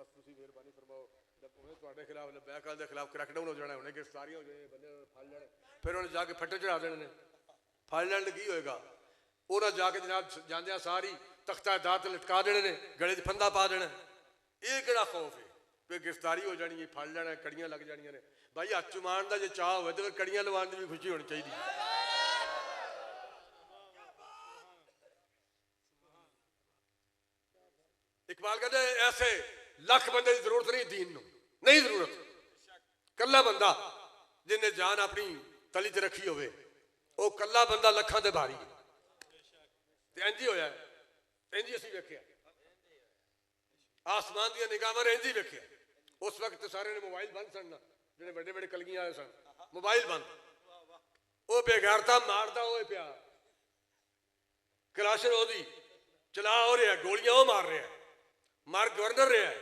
बस तुसी मेहरबानी फरमाओ उन्हें तुहाडे खिलाफ लबैकाल के खिलाफ क्रैकडाउन हो जाना, उन्हें गिरफ्तारियां हो जाए, बंदे फड़ लेने, फिर उन्हें जाके फट्टे चढ़ा देने ने। फड़ लैन की होएगा, उन्हें जाके जनाब जांदियां सारी तख्ता दात लटका देने ने, गले च फंदा पा देना। ये किहड़ा खौफ है फिर गिरफ्तारी हो जानी है, फड़ लेना, कड़ियां लग जानियां ने। भाई हथ चुमान का जो चाह हो तो फिर कड़ियां लवान की भी खुशी होनी चाहिए। इकबाल कहते ऐसे लख बंदे की जरूरत नहीं, दीन नूं नहीं जरूरत। कला बंदा जिन्हें जान अपनी तली च रखी होवे, वो कला बंदा लखां ते भारी है। इंज ही होया, इंज ही असीं वेखिया, आसमान दी निगाहां इंज ही वेखिया। उस वक्त सारे ने मोबाइल बंद सन ना, जिहड़े बड़े बड़े कलगियां वाले सन, मोबाइल बंद। वो बेगैरता मारदा होए पिया, कलाशन ओदी चला हो रहा, गोलियां वो मार रहा, मार गवर्नर रहा है,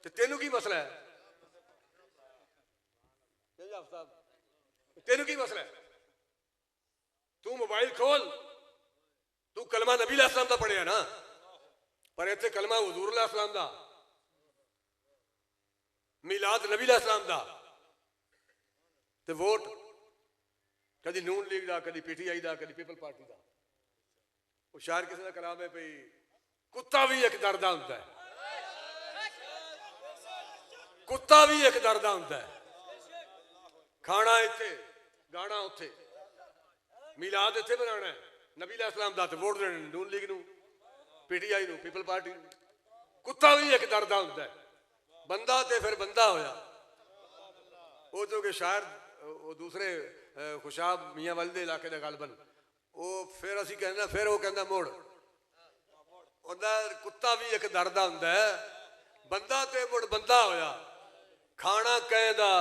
तो तेनू की मसला है? तेनू की मसला है? तू मोबाइल खोल, तू कलमा नबी अलैहिस्सलाम दा पढ़िया ना, पर इत्थे कलमा हुजूर अलैहिस्सलाम दा, मिलाद नबी अलैहिस्सलाम दा, ते वोट कदी नून लीग दा, कदी पीटीआई दा, कदी पीपल पार्टी दा। वो शायर किसी का कलाम है भाई, कुत्ता भी एक डरदा हुंदा है, कुत्ता भी एक डरदा हुंदा है। खाना इत्थे, गाना उत्थे, मिलाद इत्थे बनाना है नबी अलैहिस्सलाम दा, ते वोट देने नून लीग नूं, पीटीआई नूं, पीपल पार्टी नूं। कुत्ता भी एक डरदा हुंदा है, बंदा ते फिर बंदा होया। वो जो कि शायर वो दूसरे खुशाब मियाँ वाले दे इलाके दे गलबन, वो फिर असीं कहना, फिर वो कहंदा मुड़ उहदा कुत्ता भी एक डरदा हुंदा है, बंदा ते मुड़ बंदा होया। खाना कहदा,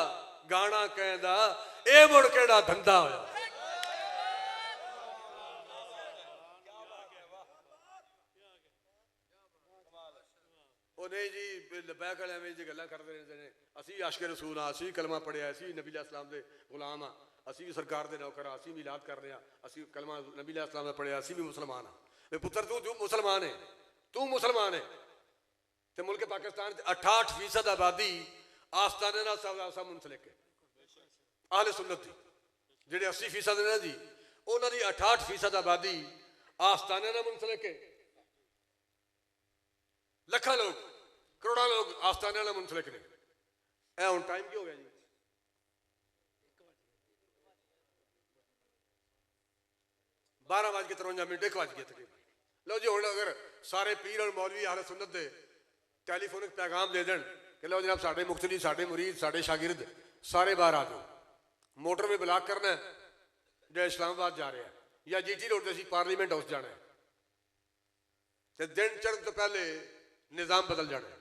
गाना कहदा, ए मुड़ केड़ा धंधा होया। नहीं जी लबैक वाले एवं जी गल्लां करते रहते हैं, असी आशिक रसूल हाँ, असी कलमा पढ़िया, असी नबी अलैहिस्सलाम दे गुलाम हाँ, असी भी सरकार दे नौकर हाँ, असी मिलाद कर रहे हैं, असी कलमा नबी अलैहिस्सलाम दा पढ़िया, असी भी मुसलमान हाँ। पुत्र तू मुसलमान है, तू मुसलमान है, तो मुल्क पाकिस्तान 68% आबादी आस्ताने नाल सब मुंसलिक है। आहले सुन्नत दी जिहड़े 80% ने जी, उन्हां दी 68% आबादी आस्ताने नाल मुंसलिक है। लखा लोग, करोड़ा लोग आस्ताने नाल मुंसलिक ने। ऐ हुण टाइम की हो गया जी? 12:53 1 बज गए तकरीबन। लो जी हुण अगर सारे पीर और मौलवी आहले सुन्नत दे टैलीफोनिक पैगाम दे देन कि लो जनाब साडे मुक्तदी, साडे मुरीद, साडे शागिर्द सारे बाहर आ जाओ, मोटर में ब्लॉक करना है जो इस्लामाबाद जा रहा है, या जीटी रोड से पार्लीमेंट हाउस जाना है, तो दिन चढ़ने तो पहले निजाम बदल जाना है।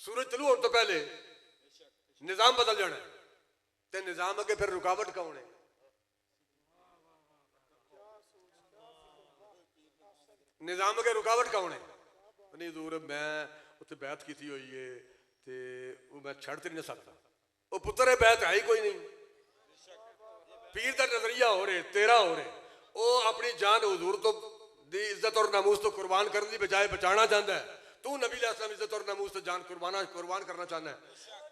सूरज तलू होने तो पहले निजाम बदल जाना है, तो निजाम अगे फिर रुकावट कौन है? निजाम अगे रुकावट कौन है? नहीं दूर मैं उत्थे बैत की हुई है, तो वो मैं छड़ तो नहीं सकता। वो पुत्र है बैत है ही कोई नहीं। पीर का नजरिया हो रहे, तेरा हो रहे, वो अपनी जान हुजूर तो दी इज्जत और नामूस तो कुर्बान करने की बजाय बचाना चाहता है। तू नबी अलैहिस्सलाम इज्जत और नामूस तो जान कुर्बान करना चाहता है,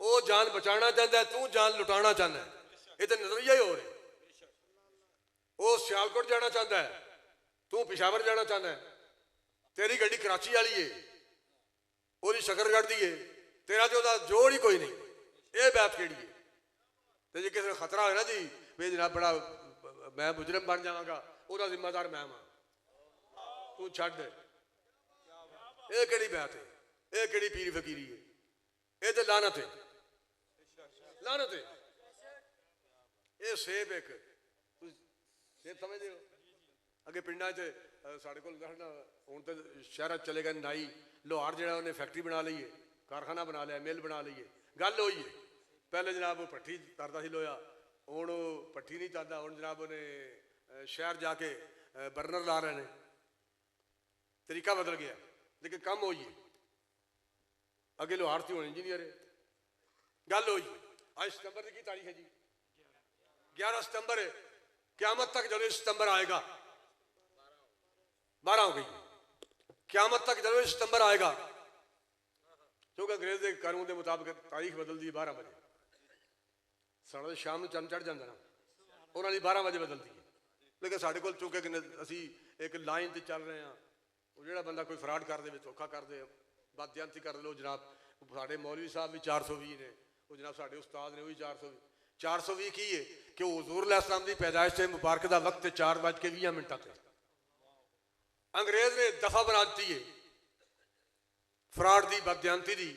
वो जान बचाना चाहता है, तू जान लुटाना चाहता है। ये तो नजरिया ही हो रहे। वो सियालकोट जाना चाहता है, तू पिशावर जाना चाहता है। तेरी गड्डी कराची वाली है, वो शकरगढ़ दी है, तेरा तो जोड़ ही कोई नहीं। ये बैत केड़ी है? तो जी किसी खतरा हो ना जी भाई जनाब बड़ा मैं मुजरम बन जावांगा, उसका जिम्मेदार मैं हाँ, तू छड्ड। ये केड़ी बैत है? ये केड़ी पीर फकीरी है? ये तो लानत है, लानत है। ये सेब एक सेब समझते हो? अगे पिंडा साढ़े को हूँ तो शहर चले गए नाई लोहार जो उन्हें फैक्ट्री बना ली है, कारखाना बना लिया, मिल बना ली है। गल हुई है पहले जनाब वो भट्ठी तरदा सी लोया, हूँ भट्ठी नहीं तरदा, हूँ जनाब उन्हें शहर जाके बर्नर ला रहे हैं। तरीका बदल गया लेकिन कम हो है। अगे लोहार थी हूँ इंजीनियर है। गल हुई आज सितंबर की तारीख है जी? 11 सितंबर है। क्यामत तक जो सितंबर आएगा 12 हो गई। क्यामत तक जनवरी सितंबर आएगा, क्योंकि अंग्रेज के कानून के मुताबिक तारीख बदल दी 12 बजे, साढ़े शाम को चंद चढ़ जाता ना, उन्होंने 12 बजे बदल दी। लेकिन साढ़े को चूंकि असी एक लाइन से चल रहे हैं, जो बंदा कोई फ्रॉड कर दे, धोखा कर दे, बदयांती कर लो जनाब, साढ़े मौलवी साहब भी 420 ने, वो जनाब साढ़े उस्ताद ने वही 420 की है कि हुजूर अलैहिस्सलाम की पैदाइश से मुबारक का वक्त 4:20 से अंग्रेज ने दफा बना दी है फ्रॉड की बदयांती की,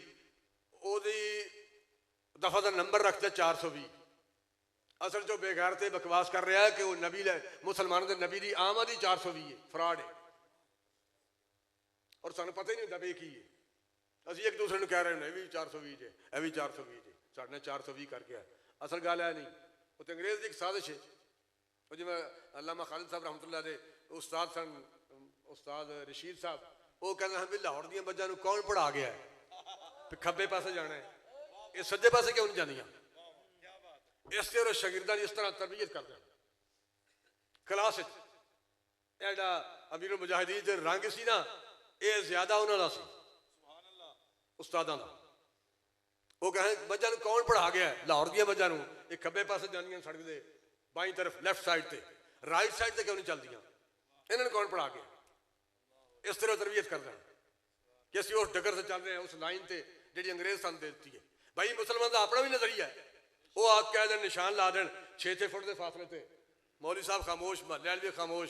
ओदी दफा का नंबर रखते 420। असल जो बेगैरते बकवास कर रहा है कि वो नबी मुसलमानों के नबी की आमद ही 420 है, फ्रॉड है और सानू पता ही नहीं होता भी की है। असी एक दूसरे को कह रहे हैं भी 420 है, यह भी 420 है, साढ़े 420 करके है। असल गल है नहीं, वो तो अंग्रेज की एक साजिश है। और जिम्मे अल्लामा खालिद साहब रहमतुल्लाह दे उस्ताद सन, उस्ताद रशीद साहब, वो कहते हैं भी लाहौर दियां बच्चों को कौन पढ़ा गया है भी खब्बे पासे जाना है, ये सज्जे पासे क्यों नहीं जानिया। इससे और शागिर्दां इस तरह तरबियत करते हैं क्लास एडा अमीरुल मुजाहिदीन जो रंग सी ना, ये ज्यादा उन्होंने सी उस्तादां दा। वो कहें बच्चों को कौन पढ़ा गया है, लाहौर दियां बच्चों को ये खब्बे पासे जानियां सड़क दे बाई तरफ लैफ्ट साइड से, राइट साइड से क्यों नहीं चलदियां, इन्होंने कौन पढ़ा गया। इस तरह तरबियत करते हैं कि असं उस डगर से चल रहे हैं, उस लाइन से जी अंग्रेज सन दे दी है। भाई मुसलमान का अपना भी नजरिया है, वो आग कह दें निशान ला दें 6-6 फुट के फासले से, मौलवी साहब खामोश, महल्ले वाले भी खामोश।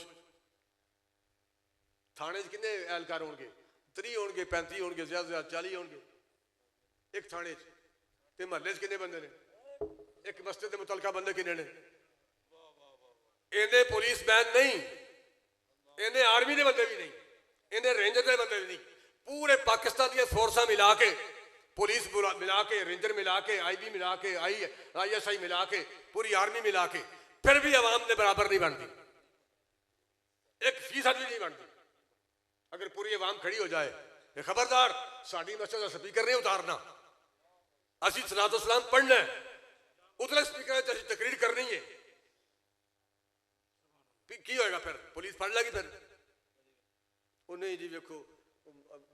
थाने किन्ने एहलकार होंगे, 30 होंगे, 35 होंगे, ज्यादा से ज्यादा 40 होंगे एक थाने ते महल्ले किन्ने बंदे ने, एक मस्जिद के मुतलका बंदे किन्ने ने। इन्हें पुलिस बैन नहीं, इन्हें आर्मी के बंदे भी नहीं, इन्हें रेंजर के बंदे भी नहीं, पूरे पाकिस्तान दी फोर्सा मिला के, पुलिस मिला के, रेंजर मिला के, IB मिला के, ISI मिला के, पूरी आर्मी मिला के, फिर भी अवाम ने बराबर नहीं बनती, 1% भी नहीं बनती। अगर पूरी अवाम खड़ी हो जाए, खबरदार साड़ी मस्जिद का स्पीकर नहीं उतारना, असी सलातो सलाम पढ़ना है, उतले स्पीकर तकरीर करनी है, की होएगा फिर पुलिस फड़ लेगी फिर। वो नहीं जी देखो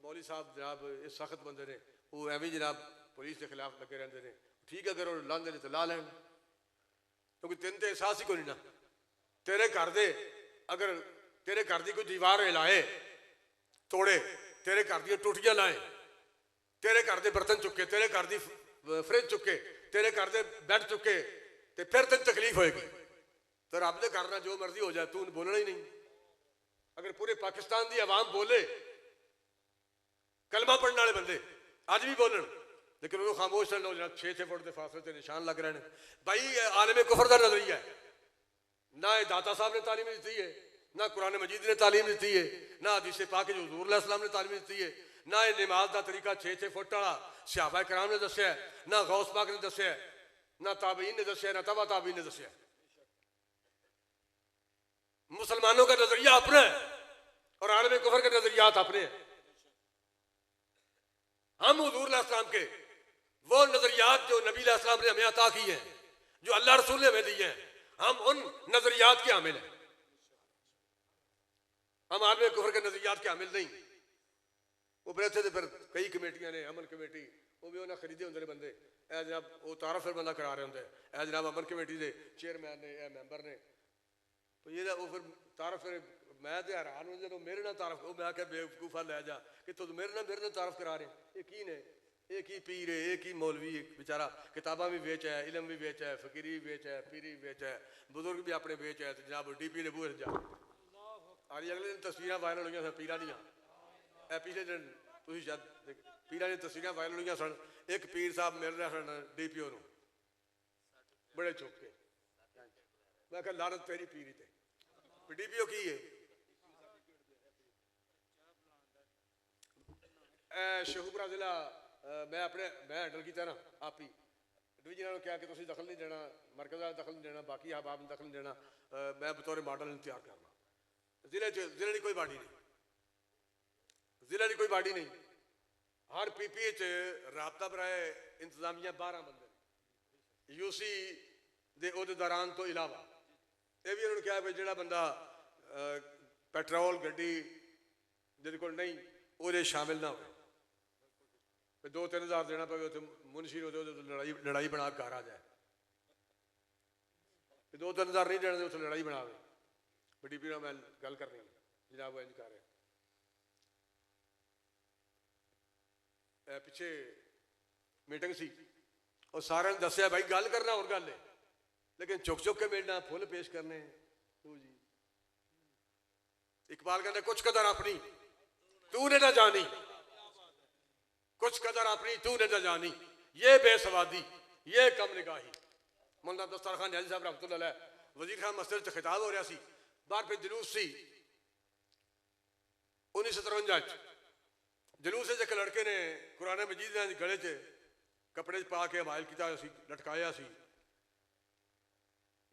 मौलवी साहब जनाब ये सख्त बंदे ने, वो एवं जनाब पुलिस के खिलाफ लगे रहते हैं। ठीक है, अगर वो लाते तो ला लैन, क्योंकि तेन तो एहसास ही कोई ना, तेरे घर दे अगर तेरे घर की कोई दीवार हिलाए तोड़े, तेरे घर दी टूटियां लाए, तेरे घर के बर्तन चुके, तेरे घर की फ्रिज चुके, तेरे घर के बैड चुके, तो फिर तेन तकलीफ होएगी। तो रब के घर जो मर्जी हो जाए, तू बोलना ही नहीं। अगर पूरे पाकिस्तान की आवाम बोले, कलमा पढ़ने वाले बंदे अज भी बोलन, लेकिन उन्होंने खामोश रहना, 6-6 फुट के फासले से निशान लग रहे हैं। भाई आलम कुफर का नजरिया है, ना ये दाता साहब ने तालीम दी है, ना कुरान मजीद ने तालीम दी है, ना हदीस पाक जो हुजूर अलैहिस्सलाम ने तालीम दी है, ना ये नमाज का तरीका 6-6 फुट वाला सहाबा कराम ने दसिया, ना गौस पाक ने दसिया, ना ताबीन ने दसिया, ना तबा ताबीन ने दसिया। मुसलमानों का नजरिया अपना है और आलम कुफर के नजरियात अपने हैं। हम हुजूर अलैहिस्सलाम के वो नजरियात जो नबी अलैहिस्सलाम ने हमें अता की हैं, जो अल्लाह रसूल ने हमें दिए हैं, हम उन नजरियात के हामिल हैं। हम आलम कुफर के नजरियात के हामिल नहीं। वो फिर इतने फिर कई कमेटियां ने, अमन कमेटी वो भी उन्हें खरीदे होंगे बंदे, ए जनाब वो तारफ फिर बंदा करा रहे होंगे, ए जनाब अमन कमेटी के चेयरमैन ने, ए मैंबर ने, तो ये वो फिर तारफ फिर मैं तो हैरान हूँ जो मेरे ना तारफ, वो मैं क्या बेवकूफा लै जा कि तुम मेरे ना तारफ करा रहे, ये की ने, ये की पीर है, ये की मौलवी बेचारा किताबा भी बेच है, इलम भी बेच है, फकीरी भी बेच है, पीरी भी बेच है, बुजुर्ग भी अपने बेच है, तो जनाब DP ने बूहे जा आज अगले दिन तस्वीर वायरल हुई सन पीर दियाँ, पिछले दिन तुम शायद पीर दी तस्वीर वायरल हुई सन, एक पीर साहब मिल रहे सन DPO को बड़े चुप के, मैं कहा लानत तेरी पीरी ते, DPO की है शेखुपुरा जिला मैं हैंडल किया ना आप ही डिवीजन क्या कि तुम दखल नहीं देना, मरकज वाला दखल नहीं देना, बाकी अहबाब ने दखल नहीं देना, मैं बतौर मॉडल तैयार करना। जिले की कोई बाडी नहीं, जिले की कोई बाडी नहीं, हर PPA राबता बनाए इंतजामिया 12 बंदे, UC के अहदेदारान तो इलावा ये भी उन्होंने कहा भाई जो बंदा पेट्रोल गड्डी जिद को नहीं ਉਹਦੇ ਸ਼ਾਮਿਲ ਨਾ ਹੋਵੇ। 2-3 ਹਜ਼ਾਰ ਦੇਣਾ ਪਵੇ ਉੱਥੇ ਮੁਨਸ਼ੀ ਨੂੰ, ਲੜਾਈ ਬਣਾ ਕੇ ਘਰ ਆ ਜਾਏ। 2-3 ਹਜ਼ਾਰ ਨਹੀਂ ਦੇਣੇ ਉੱਥੇ ਲੜਾਈ ਬਣਾਵੇ। ਵੱਡੀ ਪੀਰ ਨਾਲ ਮੈਂ ਗੱਲ ਕਰਨੀ ਜਨਾਬ ਇੰਜ ਕਰ ਰਿਹਾ। ਪਿੱਛੇ ਮੀਟਿੰਗ ਸੀ, ਉਹ ਸਾਰਿਆਂ ਨੂੰ ਦੱਸਿਆ ਭਾਈ ਗੱਲ ਕਰਨਾ ਹੋਰ ਗੱਲ ਹੈ, ਲੇਕਿਨ ਚੁੱਕ ਚੁੱਕ ਕੇ ਮਿਲਣਾ, ਫੁੱਲ ਪੇਸ਼ ਕਰਨੇ। ਤੂੰ ਜੀ इकबाल कहते कुछ कदर अपनी तूने न जानी, कुछ कदर अपनी तूने न जानी, ये बेसवादी ये कम निगाही। मौलाना दस्तार खान नियाज़ी साहब रहमतुल्लाह अलैह वजीर खान मस्जिद से खिताब हो रहा सी, बाहर पे जलूस सी 1953 जलूस से एक लड़के ने कुरान मजीद ने गले च कपड़े पा के हमायल किया, लटकाया सी।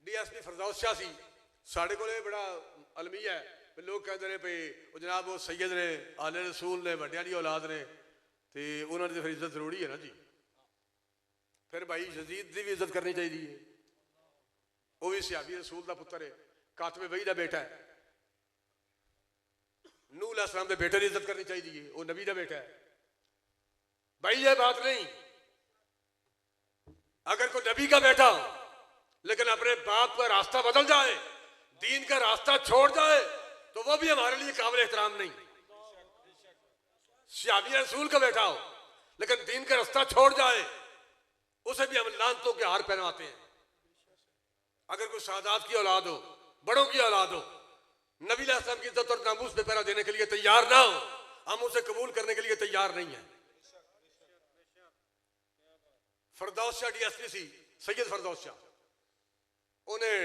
DSP फरदौस शाह सी, साढ़े को बड़ा अलमिया है। लोग कहते हैं भाई वो जनाब वो सैयद ने, आले रसूल ने, वड्डियां दी औलाद ने, तो उन्होंने तो फिर इज्जत जरूरी है ना जी। फिर भाई यजीद की भी इज्जत करनी चाहिए, वो भी सहाबी रसूल का पुत्र है, कातबे वही का बेटा है। नूह अलैहिस्सलाम के बेटे की इज्जत करनी चाहिए, वो नबी का बेटा है। भाई ये बात नहीं, अगर कोई नबी का बेटा हो लेकिन अपने बाप का रास्ता बदल जाए, दीन का रास्ता छोड़ जाए, तो वो भी हमारे लिए काबिल एहतराम नहीं। सहाबी रसूल का बेटा हो लेकिन दीन का रास्ता छोड़ जाए, उसे भी हम लानतों के हार पहनवाते हैं। अगर कोई सादात की औलाद हो, बड़ों की औलाद हो, नबी अलैहिस्सलाम की इज्जत और नामूस पे पहरा देने के लिए तैयार ना हो, हम उसे कबूल करने के लिए तैयार नहीं है। फरदौस शाह DSP सी, सैयद फरदौस शाह, उन्हें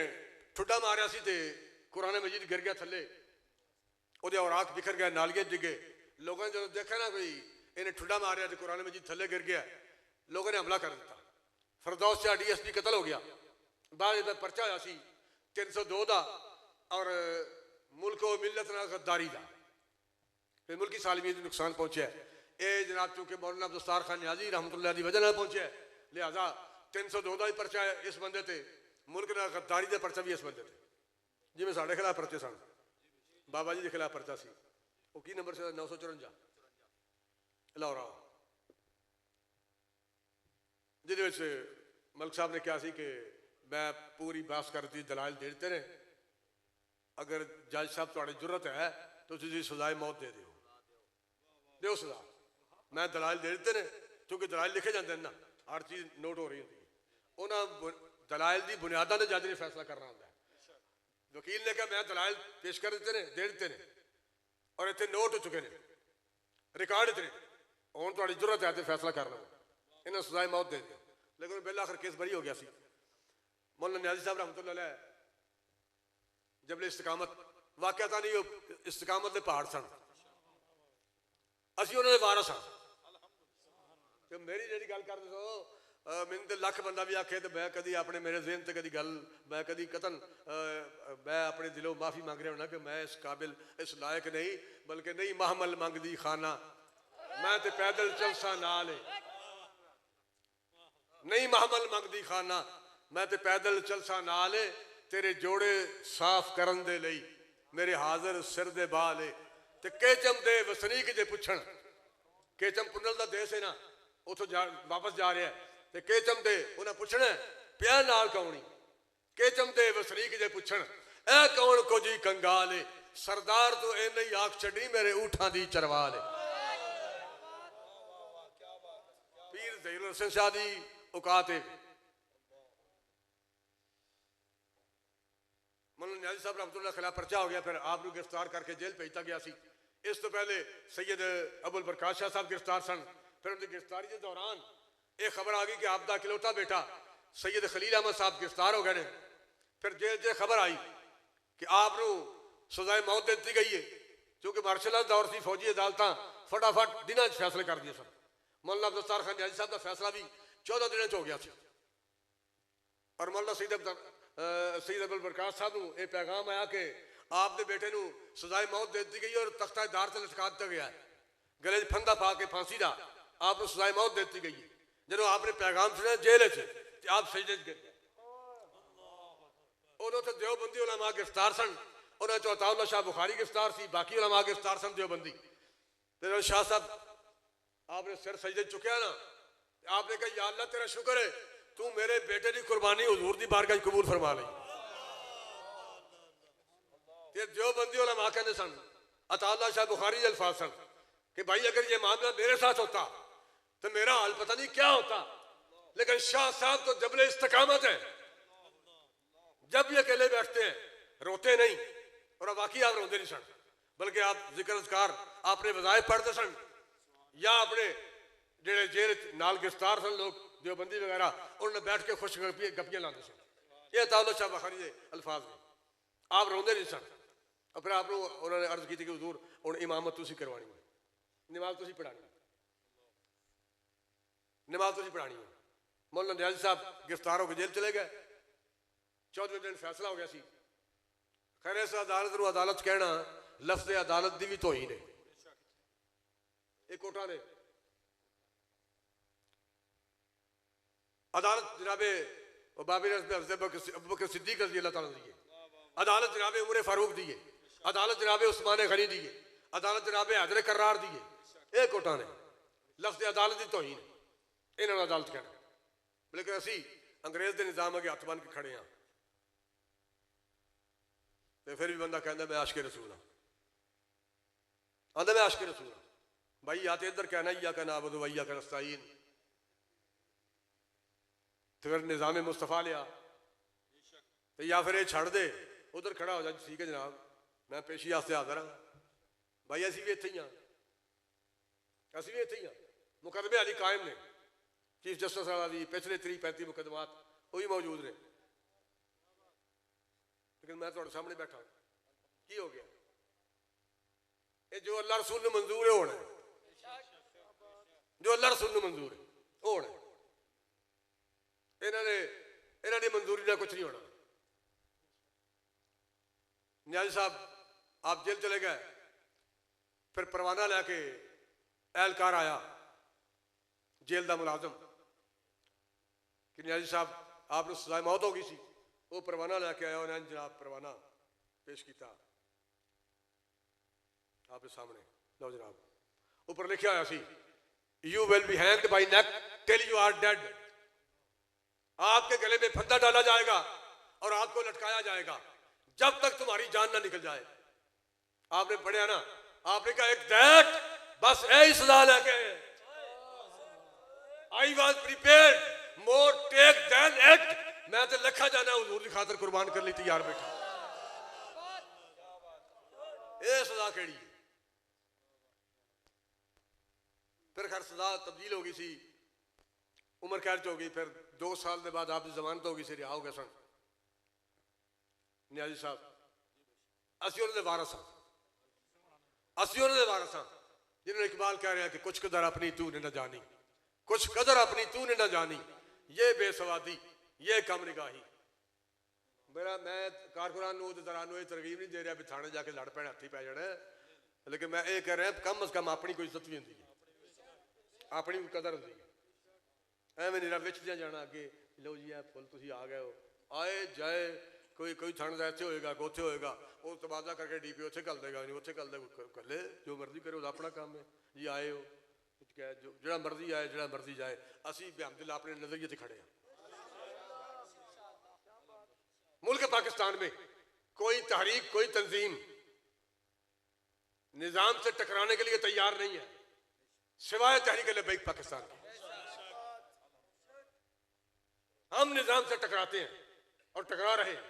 ठुड्डा मारिया सी ते कुरान मजीद गिर गया थले, ਉਹਦੇ ਔਰਾਕ बिखर गया, नालियां डिगे। लोगों ने जो देखा ना कोई इन्हें ठुड्डा मारिया तो कुरान मजीद थले गिर गया, लोगों ने हमला कर दिया। फरदौस शाह DSP कतल हो गया। बाद में परचा होया सी 302 का और मुल्क व मिलत नाल गद्दारी का, फिर मुल्की सालमियत को नुकसान पहुंचा। ये जनाब चूंकि मौलाना दस्तार खान नियाज़ी रहमतुल्लाह की वजह नाल पहुंचा, लिहाजा 302 का भी परचा है इस बंदे ते, मुल्क नाल गद्दारी का परचा भी इस बंदे ते। जिवें साडे खिलाफ परचे सन, बाबा जी के खिलाफ परचा सी, वो की नंबर से 954 लाहौर, जिहदे मलिक साहब ने कहा सी कि मैं पूरी बहस कर दी, दलाल दे दिते ने, अगर जज साहब तुहाडी जुर्रत है तो तुसीं सजाए मौत दे दिओ सजा। मैं दलाल दे दिते ने, क्योंकि दलाल लिखे जाते हैं ना, हर चीज़ नोट हो रही होती है। उन्होंने दलाल की बुनियादा ने जज ने फैसला करना होता है। वकील ने कहा मैं दलाल पेश कर देते ने, दे देते ने, और इतने नोट हो चुके हैं, रिकॉर्ड इतने, हुण तुहाडी जुर्रत है तो फैसला कर लो, इन्हें सजाए मौत दे दिओ। लेकिन बिल आखिर केस बरी हो गया सी। मौलाना नियाज़ी साहब रहमतुल्लाह अलैह जबले इस्तिकामत वाक़ता नहीं, इस्तिकामत के पहाड़ सन, असीं उन्होंने वारस हाँ। तो मेरी जी गल कर दो, मैंने तो लख बंदा भी आखे तो मैं कभी अपने मेरे ज़हन से कभी गल मैं कभी कतन मैं अपने दिलों माफ़ी मांग रहा हूँ कि मैं इस काबिल इस लायक नहीं, बल्कि नहीं महमल मंगदी खाना, मैं तो पैदल चलसा नाल, नहीं महमल मंगदी खाना, मैं तो पैदल चलसा नाल, तेरे जोड़े साफ करन दे लई मेरे हाजिर सिर दे बाल, ते केचम दे वसनीक जे पुछण, केचम पुनल दा देश है ना, उतो वापस जा रहा है, ते केचम दे उन्हें पुछना प्या नाल कौनी, केचम दे वसनीक जे पुछण ए कौन को जी कंगाल, सरदार तो ए नहीं आख छड़ी मेरे ऊठां दी चरवाल। पीर ज़हीरुल हसन शाह दी औकात है। मौलाना नियाज़ी साहब रहमतुल्लाह खिलाफ पर्चा हो गया, फिर आपको गिरफ्तार करके जेल भेजता गया सी। इस तो पहले सैयद अबुल बरकात शाह साहब गिरफ्तार सन। फिर उनकी गिरफ्तारी के दौरान एक खबर आ गई कि आपदा इकलौता बेटा सैयद खलील अहमद साहब गिरफ्तार हो गए। फिर जेल से खबर आई कि आपको सजाए मौत दे दी गई है, क्योंकि मार्शल दौर से फौजी अदालत फटाफट दिनों फैसले कर दिए सन। मौलाना दस्तार खान नियाज़ी साहब का फैसला भी 14 दिनों हो गया। और मौलाना सैयद अबुल बरकात साहब को यह पैगाम आया कि आपके बेटे को सजाए मौत दे दी गई और तख्ता दार से लटका दिया गया है, गले फंदा पा के फांसी का आपको सजाए मौत दे दी गई है। जो आपने पैगाम सुना जेल आप सजदे गिर गए। उन्होंने तो देवबंदी उलमा गिरफ्तार सन, उन्होंने अताउल्लाह शाह बुखारी गिरफ्तार सी, बाकी उलमा गिरफ्तार सन देवबंदी। तेरा शाह साहब आपने सिर सजदे चुकया ना, आपने कहा या अल्लाह तेरा शुक्र है तू मेरे बेटे की कुर्बानी हुजूर दी बारगाह कबूल फरमा ली। जो बंदी उलमा कहते सन, अताउल्लाह शाह बुखारी के अल्फाज सन कि भाई अगर ये मामला मेरे साथ होता तो मेरा हाल पता नहीं क्या होता, लेकिन शाह साहब तो जबले इस्तकामत है, जब ये अकेले बैठते हैं रोते नहीं, और वाकई आप रोते नहीं सन, बल्कि आप जिक्र अज़कार आपने वज़ाइफ पढ़ते सन, या अपने जेड़े जेल नाल गिरफ्तार सन लोग देवबंदी वगैरह, उन्होंने बैठ के खुश गप्पियां लाते सन। ये अताउल्लाह शाह बुखारी के अल्फाज ने, आप रोंदे नहीं सन। और फिर आप उन्होंने अर्ज की थी कि हुजूर हुण इमामत तुसीं करवानी है, नमाज तुसीं पढ़ानी है, नमाज तुसीं पढ़ानी है। मौलाना नियाज़ी साहब गिरफ्तार होकर जेल चले गए, 14वें दिन फैसला हो गया सी। खैर इस अदालत को अदालत कहना लफ्ज़ अदालत की भी तोहीन है। एक कोटा ने अदालत जनाबे बाबे अबू बकर सिद्दीक रज़ी अल्लाह तआला दी है, अदालत जनाबे उमर फारूक दी है, अदालत जनाबे उस्मान गनी दी है, अदालत जनाबे हैदर करार दी है। एक कोटा ने लफ्ज़ अदालत की तोहीन है, इन्होंने अदालत कहना, लेकिन असी अंग्रेज के निज़ाम अगे हथ बन के खड़े हाँ। तो फिर भी बंदा कहता मैं आशिक़ रसूल हाँ, आंदा मैं आशिक़ रसूल हाँ। भाई या तो इधर कहना या कहना अबुदु व इय्याका नस्तईन, तो फिर निज़ाम मुस्तफ़ा लिया, तो या फिर ये छड़ दे उधर खड़ा हो जा, ठीक है जनाब मैं पेशी वास्ते हाज़र हाँ। भाई असी भी इत्थे ही हाँ, असी भी इत्थे ही हाँ। मुकदमे अली कायम ने, चीफ जस्टिस वाला भी पिछले 30-35 मुकदमात वो भी मौजूद ने, लेकिन मैं तुहाडे सामने बैठा की हो गया? ये जो अल्लाह रसूल ने मंजूर है होना, जो अल्लाह रसूल ने मंजूर है होना, इन्होंने मंजूरी ना कुछ नहीं होना। नियाज़ी साहब आप जेल चले गए, फिर परवाना लैके एहलकार आया जेल का मुलाजम कि नियाज़ी साहब आपने सजाए मौत हो गई सी, वो परवाना लैके आया, उन्हें जनाब परवाना पेश किया आपके सामने, लो जनाब ऊपर लिखा हुआ see you will be hanged by neck till you are dead, आपके गले में फंदा डाला जाएगा और आपको लटकाया जाएगा जब तक तुम्हारी जान ना निकल जाए। आपने पढ़ा ना, आपने कहा एक दैट बस यही सजा लेके I was prepared more take than it, मैं तो लखा जाना हुजूर की खातर कुर्बान कर ली तैयार बैठा। ये सजा केड़ी? फिर खैर सजा तब्दील हो गई सी, उम्र कैद हो गई, फिर 2 साल के बाद आपकी जमानत हो गई सी, रिहा हो गए सन। नियाज़ी साहब असी उन्होंने वारस हाँ, असी उन्होंने वारस हाँ जिन्होंने इकबाल कह रहे हैं कि कुछ कदर अपनी तूने न जानी, कुछ कदर अपनी तूने न जानी, ये बेसवादी ये कम निगाही। मेरा मैं कारकुनान दरानू ये तरगीब नहीं दे रहा भी थाने जाके लड़ पैण हथी पै जाना, लेकिन मैं ये कह रहा कम अज कम अपनी कोई इज्जत भी होंगी है, अपनी कोई कदर होंगी है। एवं निरा विचदियां जाना अगे लो जी है फुल तुम आ गए हो, आए जाए कोई कोई थानेदार इतने होएगा उत्थे होएगा, वो तबादला करके DP उत्थे घल देगा, नहीं उत्थे घल दे कले जो मर्जी करे वो अपना काम है जी। आए हो जो मर्जी आए जो मर्जी जाए, असी बेहमदिल्ला अपने नजरिए से खड़े हैं। मुल्क पाकिस्तान में कोई तहरीक कोई तंजीम निजाम से टकराने के लिए तैयार नहीं है सिवाय तहरीक लब्बैक पाकिस्तान की। हम निजाम से टकराते हैं और टकरा रहे हैं,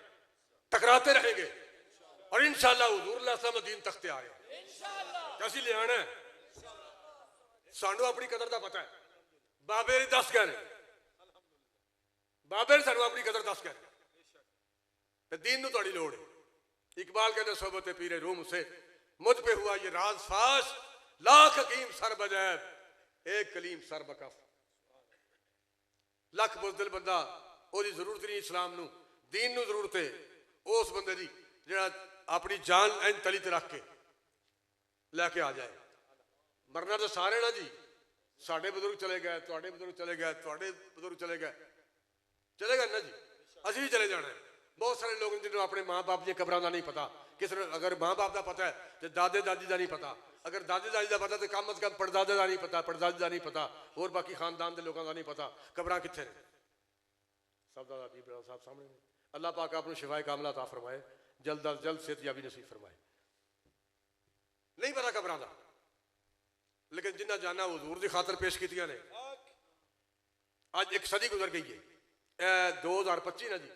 टकराते रहेंगे और इंशाअल्लाह हुजूर दीन तख्ते आ रहे हैं। कैसी ले आना है सानू अपनी कदर का पता है, बाबे ने 10 कहने, बाबे ने सानू अपनी कदर 10 कहने, दीन नू थोड़ी लोड़ है। इकबाल कहते सोबत पीरे रूम से मुझ पे हुआ ये राज फाश, लाख हकीम सर बजैब एक कलीम सर बकफ। लख बुजदिल बंदा ओदी जरूरत नहीं इस्लाम नू, दीन नू जरूरत है उस बंदे दी जिहड़ा अपनी जान एन तली ते रख के लैके आ जाए। मरना तो सारे ना जी, साडे बुजुर्ग चले गए, तुहाडे बुजुर्ग चले गए, तुहाडे बुजुर्ग चले गए, चले गए ना जी, असीं भी चले जाना है। बहुत सारे लोग जिन्होंने अपने माँ बाप दी कब्रां दा नहीं पता, किस अगर माँ बाप का पता है तो दादे दादी का नहीं पता, अगर दादे दादी का पता तो कम अज कम परदादे का नहीं पता, परदादी का नहीं पता, और बाकी खानदान के लोगों का नहीं पता कब्र कितने ने। सब का अजीब साहब सामने ने। अल्लाह पाक आपको शिफाए कामला अता फरमाए, जल्द अज जल्द सेहतयाबी नसीब फरमाए। नहीं पता कब्र का, लेकिन जिन्हें जाना हुजूर की खातर पेश की ने। अज एक सदी गुजर गई है, 2025 ना जी,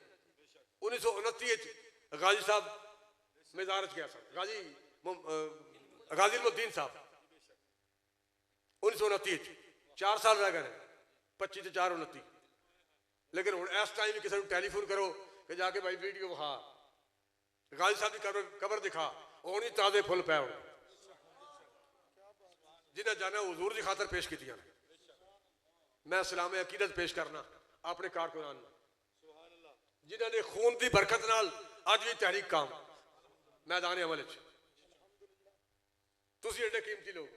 1929 गाजी साहब मेदार च गया सर, गाजी मुद्दीन साहब 1929 4 साल रह गए, 25 से 4 29। लेकिन हम इस टाइम भी किसी को टैलीफोन करो कि जाके भाई वीडियो विखा, गाजी साहब की कबर दिखा, और नहीं ताजे फुल पै हो जिन्हें जाना हुजूर की खातर पेश की। मैं सलाम अकीदत पेश करना अपने कारकुनान जिन्होंने खून की बरकत नाल अज भी तहरीक काम मैदान अमल तुसी एडे कीमती लोग,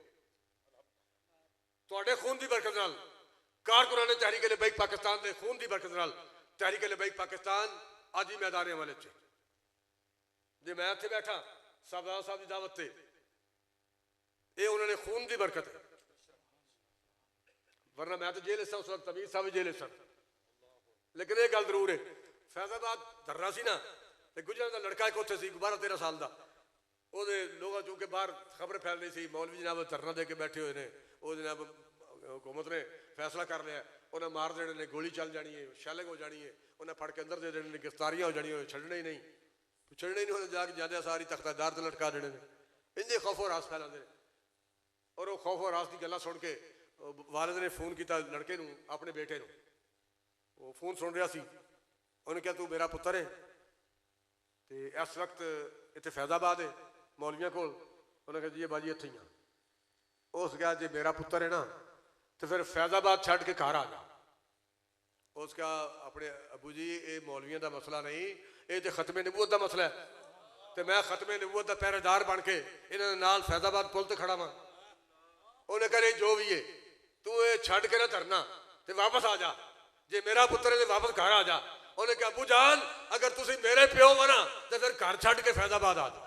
तुहाडे खून की बरकत नाल कारकुनान तहरीक लबैक पाकिस्तान के खून की बरकत नाल तहरीक लबैक पाकिस्तान अज भी मैदान अमल जे मैं इत्थे बैठा सरदार साहब की दावत से, ये उन्होंने खून की बरकत है, वरना मैं तो जेल उस वक्त अमीर साहब भी जेल सन। लेकिन ये गल जरूर है, फैजाबाद धरना सी ना, तो गुजरात का लड़का एक उत्थे सी 12-13 साल का, वो लोग चूंकि बाहर खबर फैल रही थी मौलवी जनाब धरना दे के बैठे हुए ने, वो जनाब हुकूमत ने फैसला कर लिया उन्हें मार देने ने, गोली चल जानी है, शैलिंग हो जानी है, उन्हें फड़ के अंदर दे देने, गिरफ्तारियां हो जानी, छड़ने ही नहीं, छड़ने ही नहीं, उन्हें जाके जाते सारी तख्तादार से लटका देने, इंजे खौफो रास फैलाते हैं। और वो खौफो रास की गल्लां सुन के वालिद ने फोन किया लड़के नूं, अपने बेटे नूं, वो फोन सुन रहा सी, उन्हें कहा तू मेरा पुत्र है, तो इस वक्त इतने फैजाबाद है मौलवियों को, उन्हें कहा जी बाजी इत्थे ही हाँ। उस कहा जे मेरा पुत्र है ना तो फिर फैजाबाद छड़ के घर आ जा। उस कहा अपने अबू जी ये मौलवियों का मसला नहीं, ये तो खत्मे नबूवत का मसला है, तो मैं खत्मे नबूवत का पहरेदार बन के इन्होंने नाल फैजाबाद पुल तो खड़ा वां। उन्हें कहा जो भी है तू ये छड़ के ना धरना तो वापस आ जा, जे मेरा पुत्र है तो वापस घर आ जा। उन्हें कहा अबू जान अगर तुसी मेरे प्यो हो ना तो फिर घर छड़ के फैजाबाद आ जा।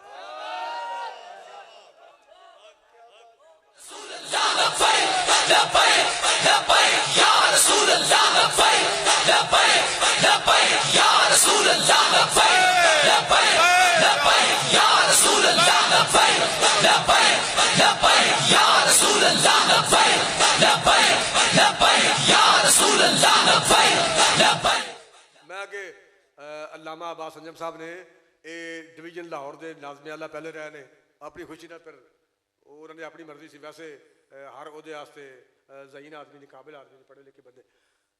मैं आगे अल्लामा अब्बास अंजम साहब ने ये डिवीजन लाहौर के नाज़मे आला पहले रहे ने, अपनी खुशी ना फिर उन्होंने अपनी मर्जी से वैसे हर वो ज़हीन आदमी ने, काबिल आदमी ने, पढ़े लिखे बंदे।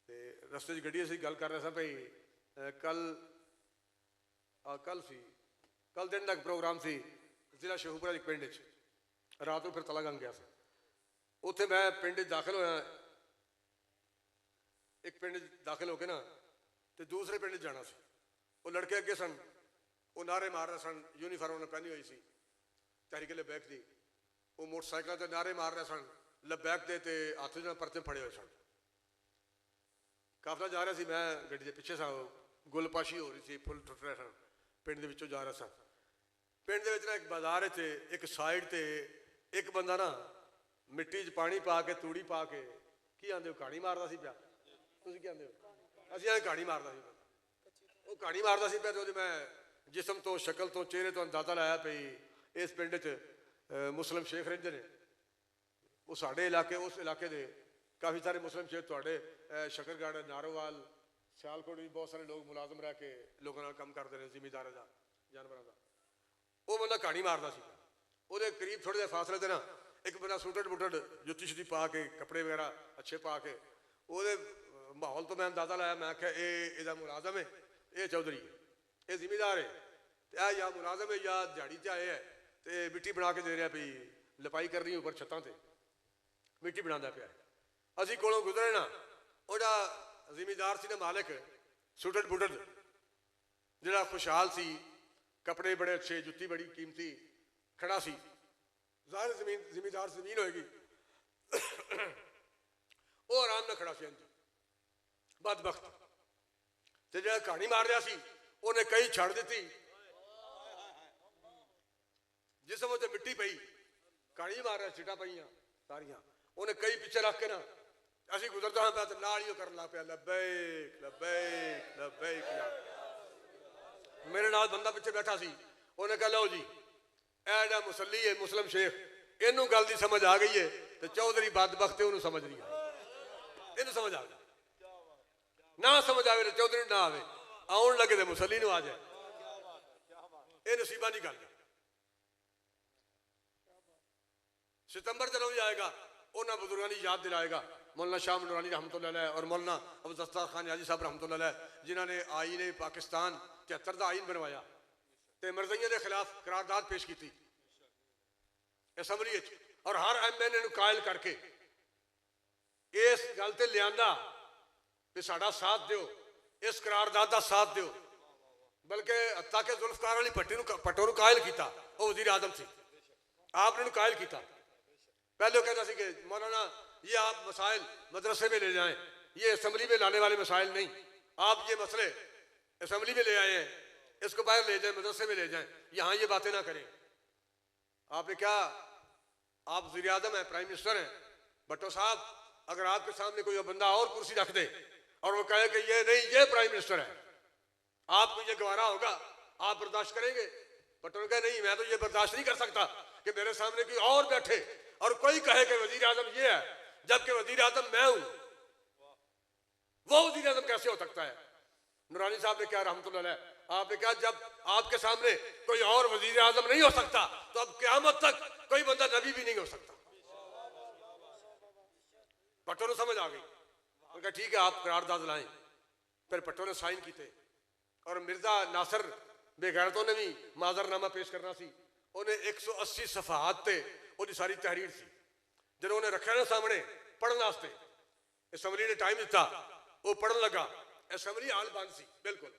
तो रस्ते गड्डी असीं गल कर रहे थे भाई कल दिन तक प्रोग्राम से जिला शेखुपुरा एक पिंड रात को फिर तलागंग गया था, उत्थे मैं पिंड दाखिल होया, एक पिंड दाखिल होके ना तो दूसरे पिंड जाना सी, वो लड़के अगे सन, वो नारे मार रहे सन, यूनीफॉर्म उन्हें पहनी हुई सी तहरीक लबैक की, वो मोटरसाइकिल से नारे मार रहे सन लबैक दे ते हाथ च परचे फड़े हुए सन। काफला जा रहा सी, मैं गड्डी के पिछे सा, गुलपाशी हो रही थी, फुल टुट रहे सन, पिंड के विचों जा रहा सा। पिंड के विच ना एक बाजार एक साइड ते एक बंदा ना मिट्टी च पानी पा के तूड़ी पा के की आंदे हो कहानी मारदा सी पिया, तुसीं की आंदे हो? असीं आंदे कहानी मारदा सी, वो कहानी मारदा सी पिया। तो मैं जिसम तो शक्ल तो चेहरे तो अंदाजा लाया भई इस पिंड च मुस्लिम शेख रहिंदे ने, वो साडे इलाके उस इलाके दे काफ़ी सारे मुस्लिम शेख तुहाडे शकरगढ़ नारोवाल सियालकोट भी बहुत सारे लोग मुलाजम रह के लोगों नाल काम करते हैं, जिमीदारों का जानवरों का। वो बंदा कहानी मारदा सी, ਉਹਦੇ करीब थोड़े जे फासले से ना एक बंदा सुटड़ बुटड़ जुत्ती शुत्ती पा के कपड़े वगैरह अच्छे पा के ਉਹਦੇ माहौल तो मैं अंदाजा लाया, मैं आख्या ये मुलाजम है, ये चौधरी है, ये जिमीदार है, या मुलाजम है या दिहाड़ी ते आए है, तो मिट्टी बना के दे रहा भी लपाई कर रही ऊपर छत्तां ते मिट्टी बनाता पाया। असीं कोलों गुजरे ना, ਉਹਦਾ जिमीदार सी ना मालिक सुटड़ बुटड़ जिहड़ा खुशहाल सी, कपड़े बड़े अच्छे, जुत्ती बड़ी कीमती, खड़ा सी, ज़ाहिर जिमीदार जमीन होएगी, वो आराम नाल खड़ा सी बदबख्त। ते जिहड़ा कहानी मार रहा सी उन्हें कई छड़ दी, जिसम उत्ते मिट्टी पई कहानी मार रहा सीटा पईयां सारियां उन्हें कई पिछे रख के ना असी गुजरदा हाँ पाया तो नाल ही करन लग पिया लब्बैक लब्बैक लब्बैक या मेरे नाल बंदा पिछे बैठा सी उन्हें कहा लो जी ऐडा मुसली है मुस्लिम शेख इनू गल की समझ आ गई है तो चौधरी बदबख्त है उन्होंने समझ नहीं आई इन समझ आ गई ना समझ आवे तो चौधरी ना आवे आउन लगे तो मुसली नू आ जाए ये नसीबा नहीं गल सितंबर जब भी आएगा उन्होंने बुजुर्गों की याद दिलाएगा मौलाना शाह नूरानी रहमतुल्लाह अलैह और मौलाना अब्दुल सत्तार खान याजी साहब रहमतुल्लाह अलैह जिन्होंने आईन पाकिस्तान 73 का आईन बनवाया तो मरज़इयां के खिलाफ करारदाद पेश की थी असैम्बली और हर MNA नूं कायल करके इस गल ते लियांदा कि साडा साथ दिओ इस करारदाद का साथ दिओ बल्कि ताकि जुल्फकार अली भट्टो नूं कायल किया वो वज़ीर आज़म सी आपने कायल किया पहले वो कहता सी कि मौलाना ये आप मसाइल मदरसे में ले जाएं ये असम्बली में लाने वाले मसाइल नहीं आप ये मसले असम्बली में ले आए हैं इसको बाहर ले जाएं मदरसे में ले जाएं यहाँ ये बातें ना करें आपने क्या आप वज़ीर आज़म हैं प्राइम मिनिस्टर हैं भट्टो साहब अगर आपके सामने कोई बंदा और कुर्सी रख दे और वो कहे कि ये नहीं ये प्राइम मिनिस्टर है आपको ये गवारा होगा आप बर्दाश्त करेंगे भट्टो ने कहा नहीं मैं तो ये बर्दाश्त नहीं कर सकता कि मेरे सामने कोई और बैठे और कोई कहे कि वज़ीर आज़म ये है जबकि वज़ीर आज़म मैं हूं वो वज़ीर आज़म कैसे हो सकता है नूरानी साहब ने क्या रहमतुल्लाह अलैह आपने कहा जब आपके सामने कोई और वज़ीर आज़म नहीं हो सकता तो अब क़यामत तक कोई बंदा नबी भी नहीं हो सकता भट्टो ने समझ आ गई उनका ठीक है आप करारदाद लाएं फिर भट्टो ने साइन किए और मिर्जा नासिर बेगैरतों ने भी माजरनामा पेश करना सी उन्हें 180 सफाहात थे उनकी सारी तहरीर सी जो उन्हें रखा ना सामने पढ़ने वास्ते असैम्बली ने टाइम दिता वो पढ़न लगा असैम्बली हाल बंद सी बिल्कुल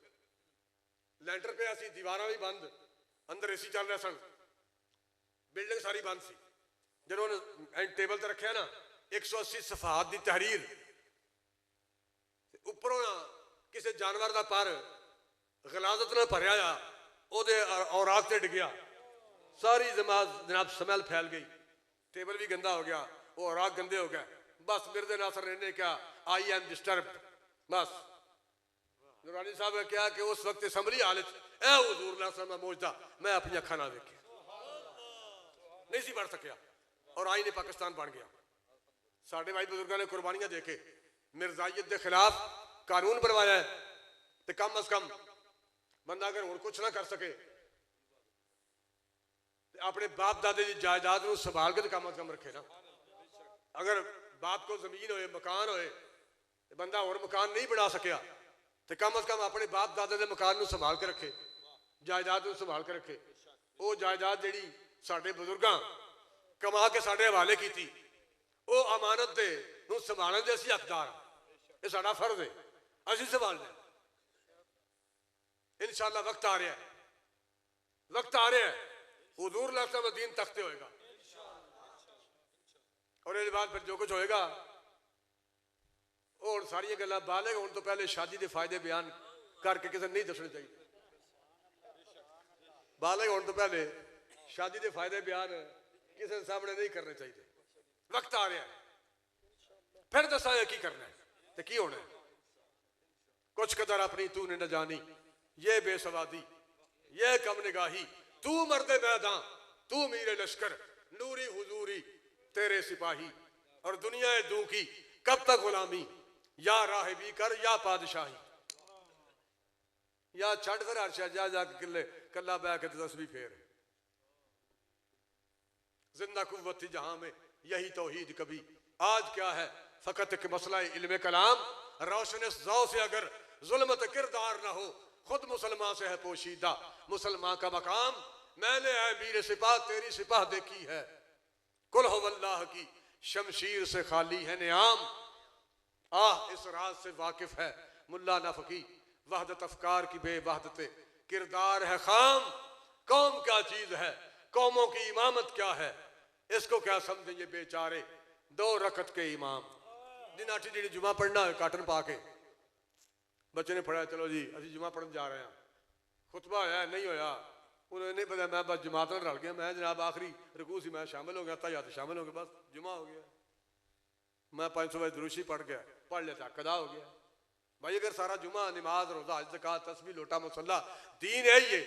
लैंटर पे सी दीवार भी बंद अंदर AC चल रहा सन बिल्डिंग सारी बंद सी जो उन्हें टेबल पर रखा ना 180 सफाहात की तहरीर उपरों किसी जानवर का पर गलाजत न भरिया औराक से डिगया सारी जनाब स्मैल फैल गई टेबल भी गंदा हो गया वो औराक गंदे हो गए बस मिर्ज़ा नासिर ने क्या आई एम डिस्टर्ब बस नूरानी साहब ने क्या कि उस वक्त असैम्बली हालत ए हुजूर नासिर मैं मौजदा मैं अपनी अखा ना देखी नहीं सी बढ़ सकिया और आईन पाकिस्तान बन गया साढ़े भाई बुजुर्गों ने कुर्बानियां देके मिर्जाइयत के खिलाफ कानून बनवाया है तो कम अज कम बंदा अगर हुण कुछ ना कर सके अपने बाप दादे की जायदाद को संभाल के तो कम अज कम रखे ना अगर बाप को जमीन होए मकान होए बंदा और मकान नहीं बना सकिया तो कम अज कम अपने बाप दादे के मकान को संभाल के रखे जायदाद को संभाल के रखे वो जायदाद जी साडे बुजुर्गां कमा के साडे हवाले की थी वो अमानत दे संभालने के असीं हकदार ये साडा फर्ज है असीं संभालना इंशाअल्लाह वक्त आ रहा है हुजूर लासा दीन तख्ते होएगा और इसके बाद फिर जो कुछ होएगा और सारिया गल्लां बालिग होने तो पहले शादी के फायदे बयान करके किसी नहीं दसने चाहिए बालिग होने तो पहले शादी के फायदे बयान किसी सामने नहीं करने चाहिए वक्त आ रहा है फिर दसा की करना है तो की होना है कुछ कदर अपनी तू ने न जानी ये बेसवादी ये कम निगाही तू मर्दे मैदान तू मीरे लश्कर नूरी हुजूरी तेरे सिपाही और दुनिया दू की कब तक गुलामी या राहिबी कर या पादशाही या छड़ कर अर्शा जा जाके किले कला बह के तस्बीह फेर जिंदा कुव्वत जहां में यही तौहीद कभी आज क्या है फकत के मसला इल्म कलाम रोशन जौ से अगर जुल्मत किरदार ना हो खुद मुसलमान से है पोशीदा मुसलमान का मकाम मैंने है मीर सिपाह तेरी सिपाह देखी है कुल हो अल्लाह की शमशीर से खाली है नियाम आह इस राज से वाकिफ है मुल्ला नफकी वहदत अफकार की बेवहदत किरदार है खाम कौम क्या चीज है कौमों की इमामत क्या है इसको क्या समझे ये बेचारे 2 रकत के इमाम जिन्हां जी जुमा पढ़ना है काटन पा के बच्चे ने पढ़ा चलो जी अभी जुमा पढ़न जा रहे हैं खुतबा होया नहीं होया उन्हें नहीं पता, मैं बस जमात में रल गया, मैं जनाब आखिरी रुकू से मैं शामिल हो गया, तहियात शामिल हो गया, बस जुमा हो गया, मैं 500 बजे दुरूशी पढ़ गया, पढ़ लेता कदा हो गया। भाई अगर सारा जुमा नमाज रोजा ज़कात तस्बीह लोटा मुसल्ला दीन है ये,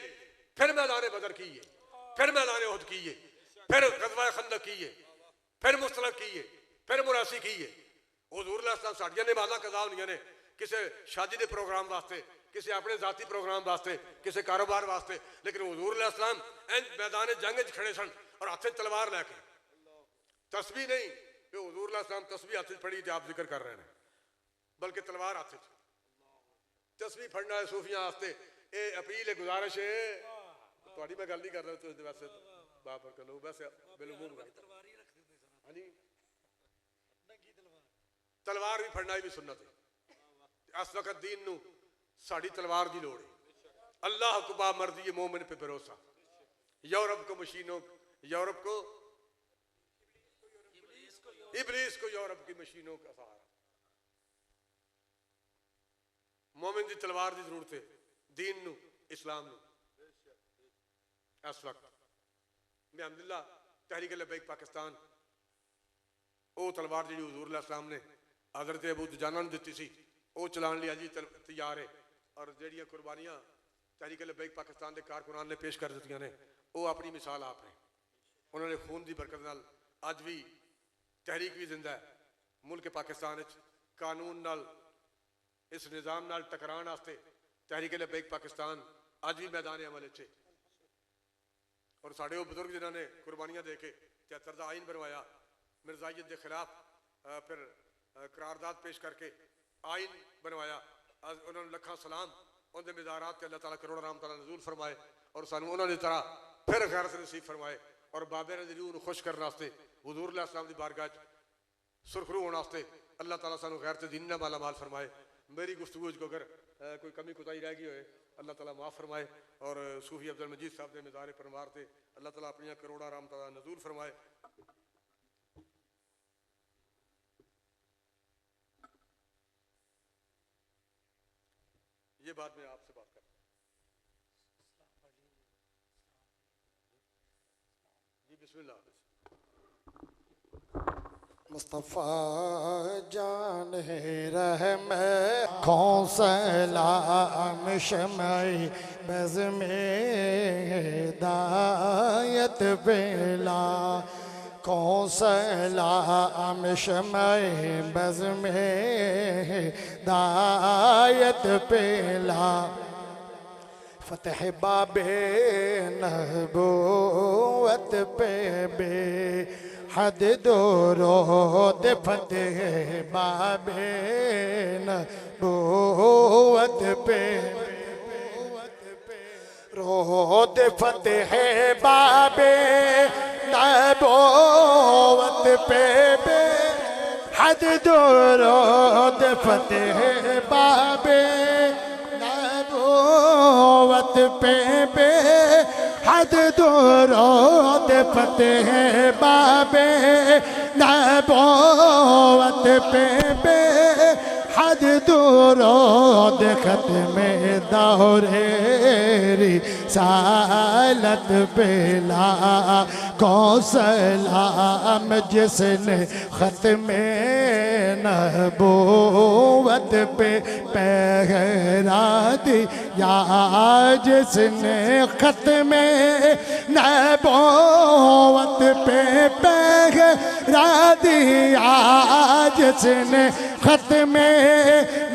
फिर मैदान बदर कीए, फिर मैदान उहद कीए, फिर ग़ज़वा खंदक कीए, फिर मुस्तलक कीए, फिर मुरासी कीए। हुज़ूर साड़ियां नमाज़ां कज़ा होंदियां ने, किसी शादी के प्रोग्राम वास्ते, किसी अपने जाती प्रोग्राम वास्ते, किसी कारोबार वास्ते, लेकिन हुज़ूर अलैहिस्सलाम इंज मैदान जंग खड़े सन और हाथ तलवार लैके, तस्बीह नहीं कि हुज़ूर अलैहिस्सलाम तस्बीह हाथ फड़ी तो आप जिक्र कर रहे हैं, बल्कि तलवार हाथ तस्बीह फड़ना है सूफियां वास्ते। ये अपील है, गुजारिश है, थोड़ी मैं गल नहीं कर रहा, तो वैसे बाबर कर लो, वैसे बिलूम हाँ जी, तलवार भी फड़ना भी सुन्नत है। इस वक्त दीन नू साड़ी तलवार की लोड़ है। अल्लाह को बा मर्जी मोमिन पे भरोसा, यूरोप को मशीनों, यूरोप को इब्लीस को यूरोप की मशीनों का सहारा। मोमिन की तलवार की जरूरत है दीन नू, इस्लाम नू। इस वक्त मैं अल्हम्दुलिल्लाह तहरीक लबैक पाकिस्तान वो तलवार जी हुज़ूर अलैहिस्सलाम ने हज़रत अबू दुजाना ने दी सी, वो चलाने लिए अजी तैयार है। और जड़ियाँ कुर्बानियाँ तहरीक लबैक पाकिस्तान के कारकुनान ने पेश कर दी ने, वो अपनी मिसाल आप ने। उन्होंने खून की बरकत नाल अज भी तहरीक भी जिंदा है। मुल्क पाकिस्तान कानून नाल इस निज़ाम नाल टकराने वास्ते तहरीक लबैक पाकिस्तान अज भी मैदान अमल च। और साढ़े वो बुजुर्ग जिन्होंने कुर्बानियाँ दे के 73 का आइन बनवाया, मिर्जाइयत के खिलाफ फिर करारदाद पेश करके आइन बनवाया, उन्होंने लखा सलाम उनके मिजारात के अल्लाह ताला करोड़ राम ताला नज़ूल फरमाए और सानू उन्होंने तरह फिर गैरत नसीब फरमाए। और बाबे ने रूह खुश करने वास्ते हुज़ूर अलैहिस्सलाम की बारगाह सुरखरू होने वास्ते अल्लाह ताला सानू गैरत दीन नाल माला माल फरमाए। मेरी गुफ्तगू को अगर कोई कमी कोताही रह गई हो अल्लाह ताला माफ़ फरमाए। और सूफी अब्दुल मजीद साहब के मज़ार परवार से अल्लाह ताला अपनी करोड़ा राम ताला नज़ूल फरमाए। ये बात मैं आपसे बात कर जी, बिस्मिल्लाह। मुस्तफ़ा जान रहमे कौन सलाम शमई बज़ में दायत बेला, कौन सलाम शमई बज़ में दायत बेला, फतेह बाबे नबूवत पे बे हद दोरोद फतेह बाबे नबूवत पे, रोद फतेह बाबे नबूवत पे बे हद दोरोद फतेह बाबे नबूवत पे बे हद दोरोद फतेह बाबे नबूवत पे बे हद दोरोद खत्म दौरे रिसालत बेला, कौन सलाम जिसने खत्म नबूवत पे पहरा दिया, जिसने खत्म नबूवत पे पहरा दिया, जिसने खत्म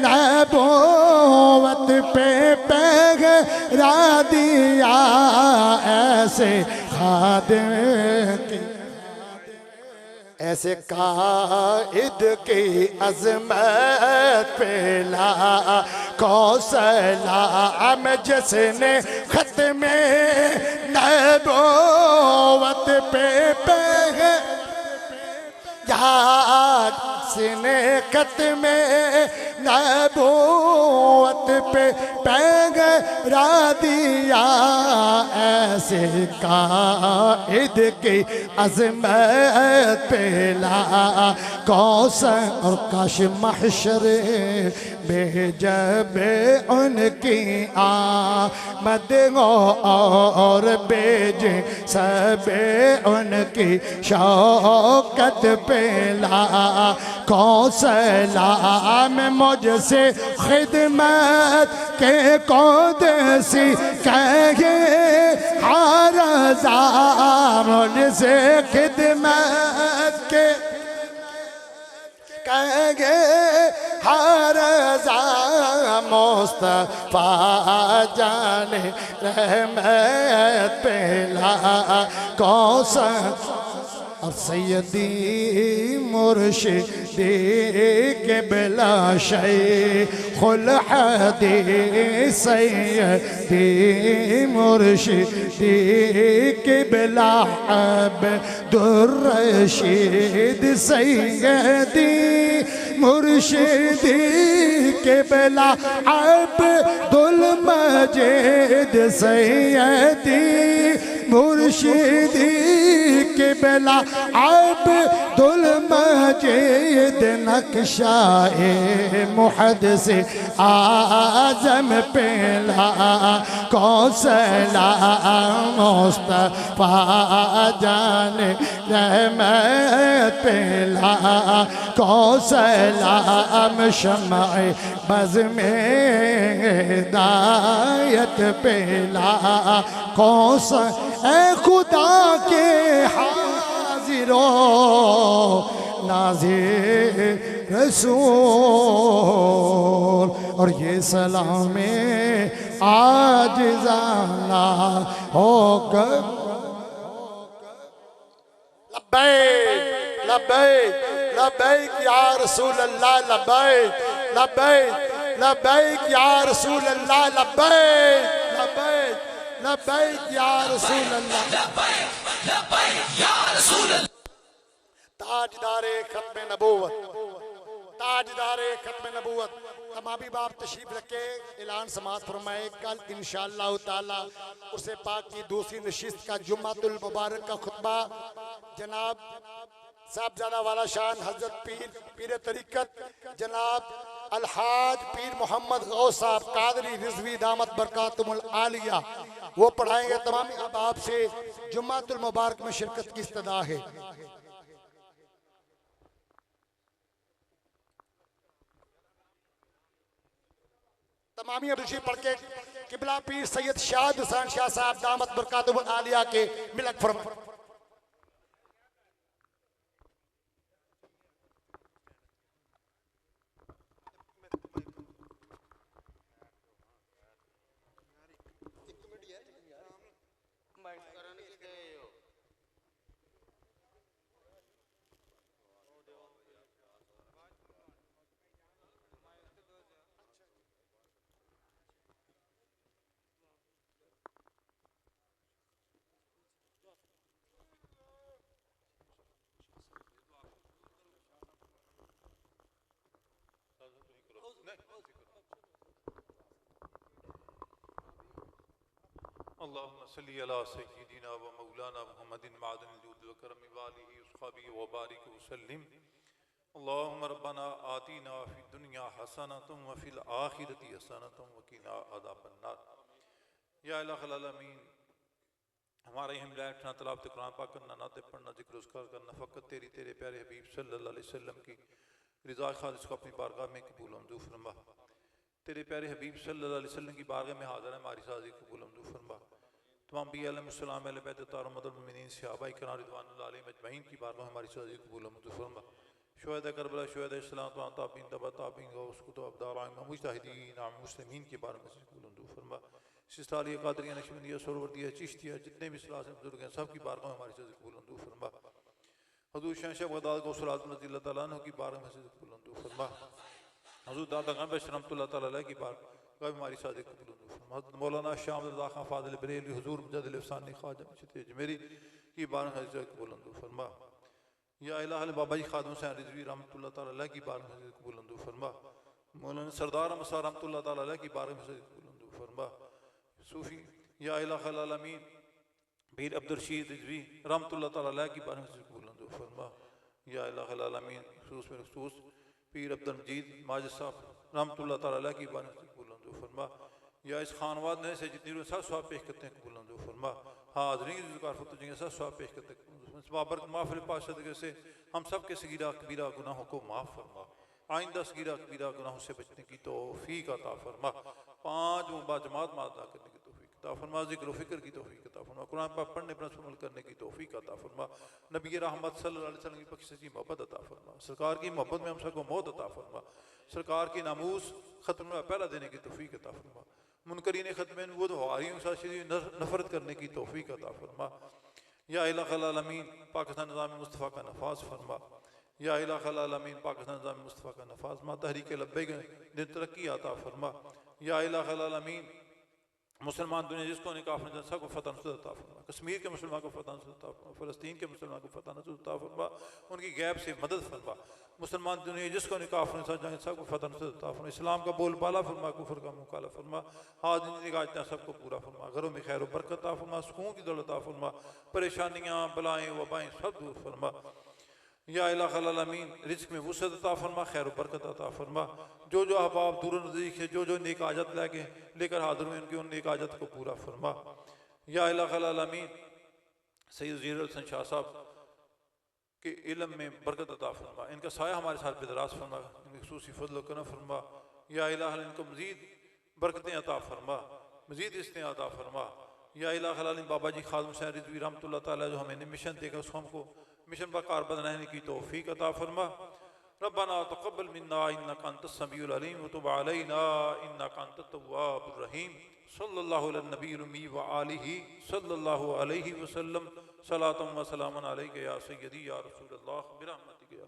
नबूवत पे पहरा दिया, ऐसे खादिम की ऐसे कायद की अज़मत पेला, कौसलाम जिसने खत्म नबूवत पे याद सिने खत्म नबूवत पे पैगरा दिया, ऐसे कायद की अज़मत पेला, कौसर और काश महशर में जब उनके की आमद हो और बेजे सबे उनकी शौकत पे ला कौन सलाम मुझसे खिदमत के कौदसी कहे हर मुझसे खिदमत के कहे हर मुस्तफा जाने रहमत पेला कौसा और सैयदी मुर्शिदी के बिला शेखुल हदीस सैयदी मुर्शिदी के बिला अब्दुर रशीद सैयदी मुर्शिदी के बिला अब्दुल मजीद सैयदी मुर्शिदी के बिला अब्दुल मजीद नक्शाए मुहद्दिस आज़म पेला कौसला मुस्तफा जाने रहमत पेला कौसला शम्अ बज़ में दायत पेला कौसा ए खुदा के हाजिरो नाज़िर रसूल और ये सलामे आजिज़ाना होकर लब्बैक लब्बैक लब्बैक या रसूल अल्लाह लब्बैक लब्बैक लब्बैक या रसूल अल्लाह लब्बैक लब्बैक लब्बैक या रसूल अल्लाह ताजदारे खत्म नबूवत ताजदारे खत्म नबूवत तमामी बाप तशरीफ रखे ऐलान समात फरमाए कल इंशाअल्लाह ताला उसे पाक की दूसरी नशिस्त का जुम्मातुल मुबारक का खुतबा जनाब साहबजादा वाला शान हजरत पीर तरीकत जनाब अलहाज पीर मोहम्मद गौस साहब कादरी रिजवी दामत बरकातुमुल आलिया वो पढ़ाएंगे। तमाम अहबाब से जुम्मातुल मुबारक में शिरकत की इस्तदा है। तमामी अबशी पढ़ के किबला पीर सैयद शाद हुसैन शाह साहब दामत बरकातुमुल आलिया के मिलक फरमा। अल्लाहुम्मा सल्ली अला सय्यिदिना व मौलाना मुहम्मदिन मादनिल जूद व करम व आलिहि वसहबिहि व बारिक व सल्लिम। अल्लाहुम्मा रब्बना आतिना फिद दुनिया हसनतम व फिल आखिरति हसनतम व क़िना अज़ाबन नार। या इलाहुल आलमीन हमारे हमला उठना तलावत कुरान पाक करना नाते पढ़ना जिक्र उसकार करना फ़कत तेरी तेरे प्यारे हबीब सल्लल्लाहु अलैहि वसल्लम की रज़ा खालिस को अपनी बारगाह में कबूल मंजूर फरमा। तेरे प्यारे हबीब सल्लल्लाहु अलैहि वसल्लम की बारगाह में हाज़िर है हमारी साज़ी कबूल मंजूर फरमा। तमाम अंबिया अलैहिस्सलाम अहले बैत तारुमदुल मोमिनीन सहाबा किराम रिज़वानुल्लाह अलैहिम अजमईन की बारगाह में हमारी साज़ी कबूल मंजूर फरमा। शुहदा करबला शुहदा इस्लाम ताबीन तबा ताबीन गौस कुतुब अब्दार मुजतहिदीन मुस्लिमीन की बारगाह में कबूल मंजूर फरमा। सिस्तालिया कादरिया नक्शबंदिया सरवरदिया चिश्तिया जितने भी सलाह से बुजुर्ग हैं सब की बारगाह में हमारी साज़ी कबूल मंजूर फरमा। हज़ूर शहंशाह बगदाद गौसुल आज़म रज़ियल्लाहु तआला अन्हु की बारगाह में साज़ी कबूल मंजूर फरमा। हज़ूर दादा गंबश रहमतुल्लाह तआला अलैह की बारगाह हमारी साज़ी कबूल मंजूर फरमा। मौलाना शाह रज़ा खान फ़ाज़िल बरेलवी हुज़ूर मुजद्दिद अफ़सानी ख्वाजा चिश्ती अजमेरी की बारगाह में साज़ी कबूल मंजूर फरमा। या इलाही बाबा जी खादिम हुसैन रिज़वी रहमतुल्लाह तआला अलैह की बारगाह में साज़ी कबूल मंजूर फरमा। मौलाना सरदार मसा रहमतुल्लाह तआला अलैह की बारगाह में साज़ी कबूल मंजूर फरमा। सूफ़ी या इलाहुल आलमीन पीर अब्दुल रशीद रिज़वी रहमतुल्लाह तआला अलैह की बारगाह में साज़ी कबूल मंजूर फरमा। या इलाहुल आलमीन खुसूस में खुसूस पीर अब्दुल मजीद माजिद साहब रहमतुल्लाह तआला अलैह की बारगाह में कबूल मंजूर फरमा। या इस खानवाद ने से जितनी सब स्वाब पेश करते हैं कबूल जो फरमा। हाज़रीन ज़िक्र फतुजेंगे सब स्वाब पेश करते हैं बाबर माफ़िल पाशद से हम सब के सगीरा कबीरा गुनाहों को माफ़ फरमा। आइंदा सगीरा कबीरा गुनाहों से बचने की तौफीक अता फरमा। 5 बाजमात अदा करने की तौफीक अता फरमा। ज़िक्र फ़िक्र की तौफीक अता फरमा। कुरान पाक पढ़ने पर अमल करने की तौफीक अता फरमा। नबी रहमत सल्लल्लाहु अलैहि वसल्लम की पक्ष सच्ची मोहब्बत अता फरमा। सरकार की मोहब्बत में हम सबको मौत अता फरमा। सरकार की नामूस ख़त्म पहला देने की तौफीक अता फरमा। मुनकरीन ख़त्म नबूवत वारियों के साथ नफ़रत करने की तौफीक अता फरमा। या इलाहुल आलमीन पाकिस्तान निज़ाम मुस्तफ़ा का नफाज फरमा। या इलाहुल आलमीन पाकिस्तान निज़ाम मुस्तफ़ा का नफाज मा तहरीक लब्बैक दिन तरक्की अता फरमा। या इलाहुल आलमीन मुसलमान दुनिया जिसको निकाह ने सबको फतह नसूरत अता फरमा। कश्मीर के मुसलमान को फतह नसूरत अता फरमा। फ़लस्तीन के मुसलमान को फतह नसूरत अता फरमा। उनकी गैब से मदद फरमा। मुसलमान दुनिया जिसको निकाह ने सबको फतह नसूरत अता फरमा। इस्लाम का बोलबाला फरमा। कुफर का मुकाला फरमा। हाज़ निगाह सबको पूरा फरमा। घरों में खैर बरकत अता फरमा। सुकून की दौलत अता फरमा। परेशानियाँ बलाएँ वबाएँ सब दूर फरमा। या इलाहुल आलमीन रिज़्क़ में वुसअत अता फरमा। खैर बरकत अता फरमा। जो अहबाब दूर नज़दीक है जो नेक आजत लेकर हाजिर हुए उनकी उन नेक आजत को पूरा फरमा। या इलाहुल आलमीन सैयद ज़हीर हसन शाह साहब के इल्म में बरकत अता फरमा। इनका साया हमारे साथ बेदराज फरमा। इनकी खुसूसी फजल करम फरमा। या इलाहुल इनको मज़ीद बरकतें अता फरमा। मज़ीद इसने अता फरमा। या इलाहुल आलमीन बाबा जी खादिम हुसैन रिज़वी रहमतुल्लाह तआला जो हमें मिशन देकर उसको हमको मिशन पर कारबंद रहने की तौफीक अता फरमा। रब्बना तक़ब्बल मिन्ना इन्नका अंतस समीउल अलीम व तुब अलैना इन्नका अंतत तव्वाबुर रहीम। सल्लल्लाहु अला नबील उम्मी व आलिहि सल्लल्लाहु अलैहि वसल्लम। सलातुम व सलामुन अलैका या सय्यदी या रसूलल्लाह बिरहमतिका।